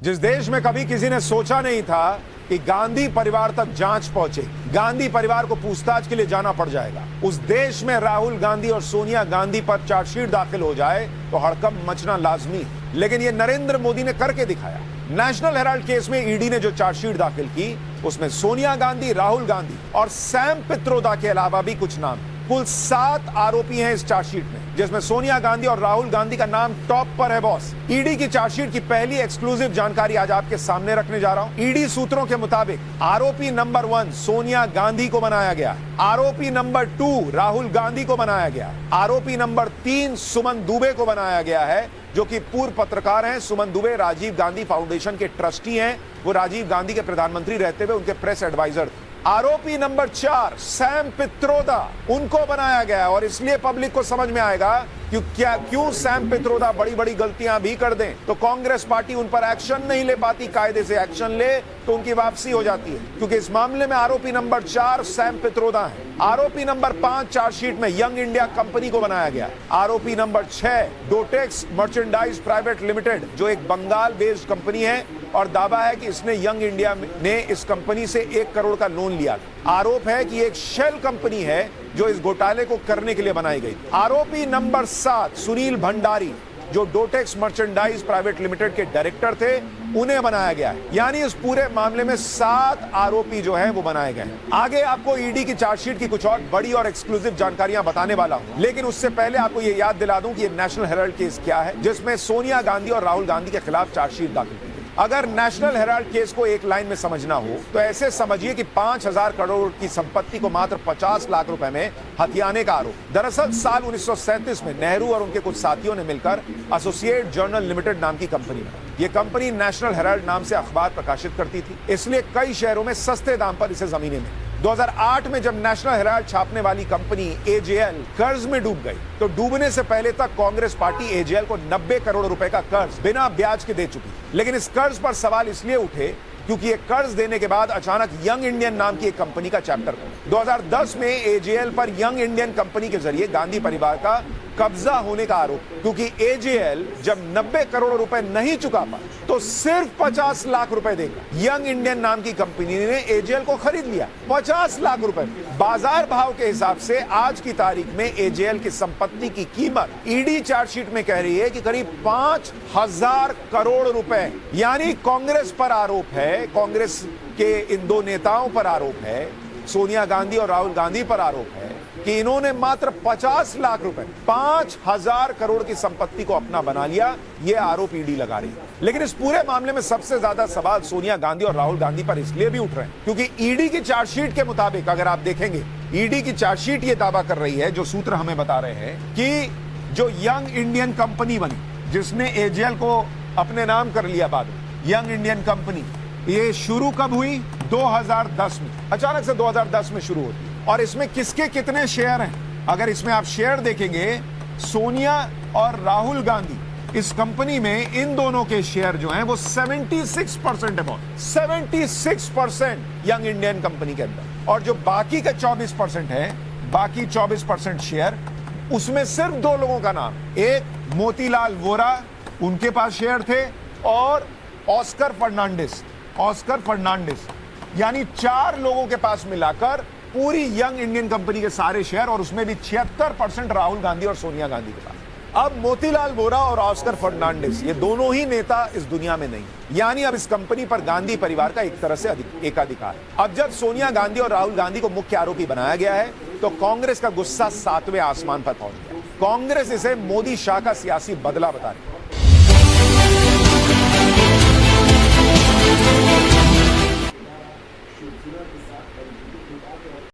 जिस देश में कभी किसी ने सोचा नहीं था कि गांधी परिवार तक जांच पहुंचे, गांधी परिवार को पूछताछ के लिए जाना पड़ जाएगा, उस देश में राहुल गांधी और सोनिया गांधी पर चार्जशीट दाखिल हो जाए तो हड़कंप मचना लाजमी है। लेकिन ये नरेंद्र मोदी ने करके दिखाया। नेशनल हेराल्ड केस में ईडी ने जो चार्जशीट दाखिल की उसमें सोनिया गांधी, राहुल गांधी और सैम पित्रोदा के अलावा भी कुछ नाम, कुल 7 आरोपी हैं इस चार्जशीट में, जिसमें सोनिया गांधी और राहुल गांधी का नाम टॉप पर है बॉस। ईडी की चार्जशीट की पहली एक्सक्लूसिव जानकारी आज आपके सामने रखने जा रहा हूं। ईडी सूत्रों के मुताबिक आरोपी नंबर 1 सोनिया गांधी को बनाया गया, आरोपी नंबर 2 राहुल गांधी को बनाया गया, आरोपी नंबर 3 सुमन दुबे को बनाया गया है, जो कि पूर्व पत्रकार हैं। सुमन दुबे राजीव गांधी फाउंडेशन के ट्रस्टी हैं, वो राजीव गांधी के प्रधानमंत्री रहते हुए उनके प्रेस एडवाइजर। आरोपी नंबर 4 सैम पित्रोदा, उनको बनाया गया और इसलिए पब्लिक को समझ में आएगा क्यों सैम पित्रोदा बड़ी बड़ी गलतियां भी कर दें तो कांग्रेस पार्टी उन पर एक्शन नहीं ले पाती, कायदे से एक्शन ले तो उनकी वापसी हो जाती है, क्योंकि इस मामले में आरोपी नंबर 4 सैम पित्रोदा है। आरोपी नंबर 5 चार्जशीट में यंग इंडिया कंपनी को बनाया गया। आरोपी नंबर 6 डोटेक्स मर्चेंडाइज प्राइवेट लिमिटेड, जो एक बंगाल बेस्ड कंपनी है और दावा है कि इसने यंग इंडिया ने इस कंपनी से 1 करोड़ का लोन लिया। आरोप है कि एक शेल कंपनी है जो इस घोटाले को करने के लिए बनाई गई। आरोपी नंबर 7 सुनील भंडारी, जो डोटेक्स मर्चेंडाइज प्राइवेट लिमिटेड के डायरेक्टर थे, उन्हें बनाया गया है। यानी इस पूरे मामले में 7 आरोपी जो हैं वो बनाए गए हैं। आगे आपको ईडी की चार्जशीट की कुछ और बड़ी और एक्सक्लूसिव जानकारियां बताने वाला हूं, लेकिन उससे पहले आपको ये याद दिला दूं कि ये नेशनल हेराल्ड केस क्या है, जिसमें सोनिया गांधी और राहुल गांधी के खिलाफ चार्जशीट दाखिल की। अगर नेशनल हेराल्ड केस को एक लाइन में समझना हो तो ऐसे समझिए कि 5,000 करोड़ की संपत्ति को मात्र 50 लाख रुपए में हथियाने का आरोप। दरअसल साल 1937 में नेहरू और उनके कुछ साथियों ने मिलकर एसोसिएट जर्नल लिमिटेड नाम की कंपनी बनाई। ये कंपनी नेशनल हेराल्ड नाम से अखबार प्रकाशित करती थी, इसलिए कई शहरों में सस्ते दाम पर इसे जमीनें मिली। 2008 में जब नेशनल हेराल्ड छापने वाली कंपनी एजेएल कर्ज में डूब गई तो डूबने से पहले तक कांग्रेस पार्टी एजेएल को 90 करोड़ रुपए का कर्ज बिना ब्याज के दे चुकी। लेकिन इस कर्ज पर सवाल इसलिए उठे क्योंकि ये कर्ज देने के बाद अचानक यंग इंडियन नाम की एक कंपनी का चैप्टर खुला। 2010 में एजेएल पर यंग इंडियन कंपनी के जरिए गांधी परिवार का कब्जा होने का आरोप, क्योंकि एजेएल जब 90 करोड़ रुपए नहीं चुका पाया तो सिर्फ 50 लाख रुपए देगा यंग इंडियन नाम की कंपनी ने एजेएल को खरीद लिया 50 लाख रुपए। बाजार भाव के हिसाब से आज की तारीख में एजेएल की संपत्ति की कीमत ईडी चार्जशीट में कह रही है कि करीब 5,000 करोड़ रुपए। यानी कांग्रेस पर आरोप है, कांग्रेस के इन 2 नेताओं पर आरोप है, सोनिया गांधी और राहुल गांधी पर आरोप है कि इन्होंने मात्र 50 लाख रुपए, 5,000 करोड़ की संपत्ति को अपना बना लिया। यह आरोप ईडी लगा रही है। लेकिन इस पूरे मामले में सबसे ज्यादा सवाल सोनिया गांधी और राहुल गांधी पर इसलिए भी उठ रहे हैं क्योंकि ईडी की चार्जशीट के मुताबिक, अगर आप देखेंगे, ईडी की चार्जशीट ये दावा कर रही है, जो सूत्र हमें बता रहे हैं, कि जो यंग इंडियन कंपनी बनी, जिसने एजेएल को अपने नाम कर लिया बाद में, यंग इंडियन कंपनी, ये शुरू कब हुई? 2010 में। अचानक से 2010 में शुरू होती है। और इसमें किसके कितने शेयर हैं? अगर इसमें आप शेयर देखेंगे, सोनिया और राहुल गांधी, इस कंपनी में इन दोनों के शेयर जो हैं वो 76% है, 76% यंग इंडियन कंपनी के अंदर। और जो बाकी का 24% है, बाकी 24% शेयर, उसमें सिर्फ 2 लोगों का नाम, एक मोतीलाल वोरा, उनके पास शेयर थे, और ऑस्कर फर्नांडिस, यानी 4 लोगों के पास मिलाकर पूरी यंग इंडियन कंपनी के सारे शेयर, और उसमें भी 76% राहुल गांधी और सोनिया गांधी के पास। अब मोतीलाल वोरा और ऑस्कर फर्नांडिस, ये दोनों ही नेता इस दुनिया में नहीं, यानी अब इस कंपनी पर गांधी परिवार का एक तरह से एकाधिकार। अब जब सोनिया गांधी और राहुल गांधी को मुख्य आरोपी बनाया गया है तो कांग्रेस का गुस्सा 7वें आसमान पर पहुंच गया। कांग्रेस इसे मोदी शाह का सियासी बदला बता रही है।